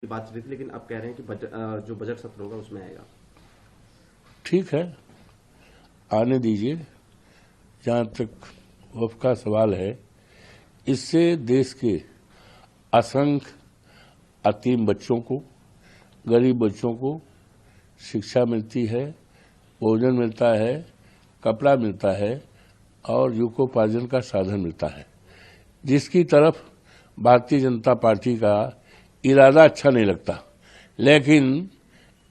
की बात चली थी, लेकिन आप कह रहे हैं कि जो बजट सत्र होगा उसमें आएगा। ठीक है, आने दीजिए। जहाँ तक वफ का सवाल है, इससे देश के असंख्य अतीम बच्चों को, गरीब बच्चों को शिक्षा मिलती है, भोजन मिलता है, कपड़ा मिलता है और युवकोपार्जन का साधन मिलता है, जिसकी तरफ भारतीय जनता पार्टी का इरादा अच्छा नहीं लगता। लेकिन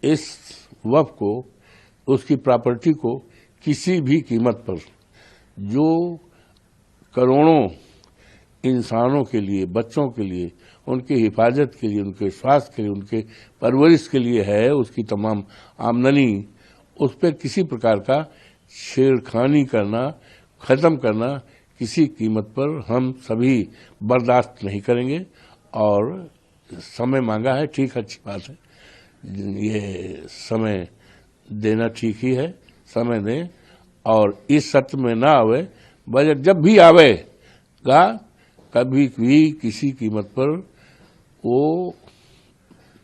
इस वफ को, उसकी प्रॉपर्टी को किसी भी कीमत पर, जो करोड़ों इंसानों के लिए, बच्चों के लिए, उनकी हिफाजत के लिए, उनके स्वास्थ्य के लिए, उनके परवरिश के लिए है, उसकी तमाम आमदनी, उस पर किसी प्रकार का छेड़खानी करना, खत्म करना किसी कीमत पर हम सभी बर्दाश्त नहीं करेंगे। और समय मांगा है, ठीक, अच्छी बात है, ये समय देना ठीक ही है, समय दें। और इस सत्र में ना आवे, बजट जब भी आवेगा कभी भी किसी कीमत पर वो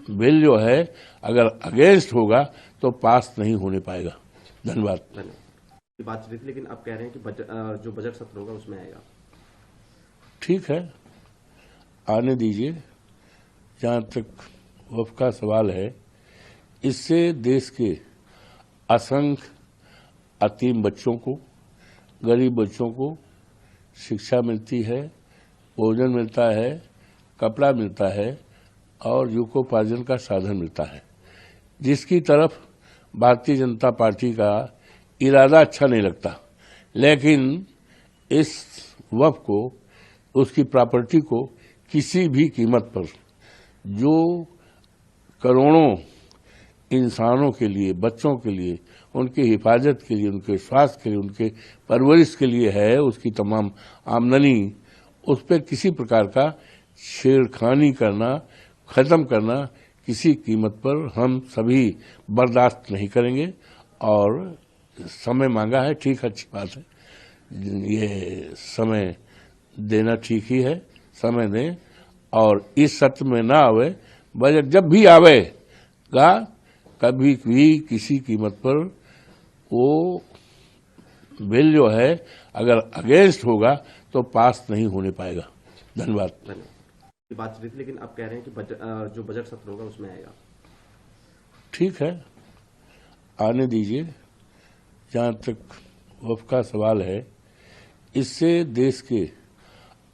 बिल जो है अगर अगेंस्ट होगा तो पास नहीं होने पाएगा। धन्यवाद। की बात चली थी, लेकिन आप कह रहे हैं कि जो बजट सत्र होगा उसमें आएगा। ठीक है, आने दीजिए। जहाँ तक वफ का सवाल है, इससे देश के असंख्य अतीम बच्चों को, गरीब बच्चों को शिक्षा मिलती है, भोजन मिलता है, कपड़ा मिलता है और युवकोपार्जन का साधन मिलता है, जिसकी तरफ भारतीय जनता पार्टी का इरादा अच्छा नहीं लगता। लेकिन इस वफ को, उसकी प्रॉपर्टी को किसी भी कीमत पर, जो करोड़ों इंसानों के लिए, बच्चों के लिए, उनकी हिफाजत के लिए, उनके स्वास्थ्य के लिए, उनके परवरिश के लिए है, उसकी तमाम आमदनी, उस पर किसी प्रकार का छेड़खानी करना, खत्म करना किसी कीमत पर हम सभी बर्दाश्त नहीं करेंगे। और समय मांगा है, ठीक, अच्छी बात है, ये समय देना ठीक ही है, समय दें। और इस सत्र में ना आवे, बजट जब भी आवेगा कभी भी किसी कीमत पर वो बिल जो है अगर अगेंस्ट होगा तो पास नहीं होने पाएगा। धन्यवाद। की बात चली थी, लेकिन आप कह रहे हैं कि जो बजट सत्र होगा उसमें आएगा। ठीक है, आने दीजिए। जहाँ तक वफ का सवाल है, इससे देश के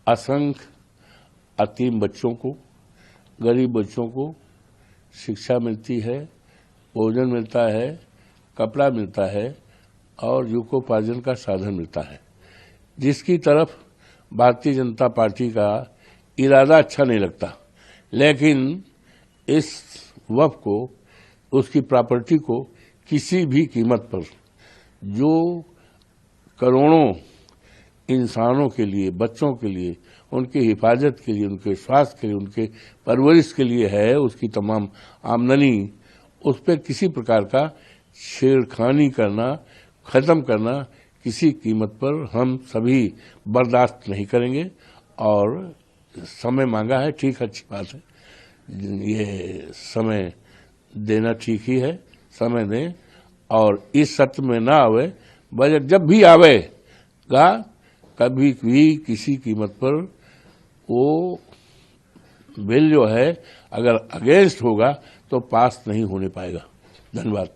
असंख्य अतीम बच्चों को, गरीब बच्चों को शिक्षा मिलती है, भोजन मिलता है, कपड़ा मिलता है और युवकोपार्जन का साधन मिलता है, जिसकी तरफ भारतीय जनता पार्टी का इरादा अच्छा नहीं लगता। लेकिन इस वफ को, उसकी प्रॉपर्टी को किसी भी कीमत पर, जो करोड़ों इंसानों के लिए, बच्चों के लिए, उनकी हिफाजत के लिए, उनके स्वास्थ्य के लिए, उनके परवरिश के लिए है, उसकी तमाम आमदनी, उस पर किसी प्रकार का छेड़खानी करना, खत्म करना किसी कीमत पर हम सभी बर्दाश्त नहीं करेंगे। और समय मांगा है, ठीक, अच्छी बात है, ये समय देना ठीक ही है, समय दें। और इस सत्र में ना आवे, बजट जब भी आवेगा कभी भी किसी कीमत पर वो बिल जो है अगर अगेंस्ट होगा तो पास नहीं होने पाएगा। धन्यवाद।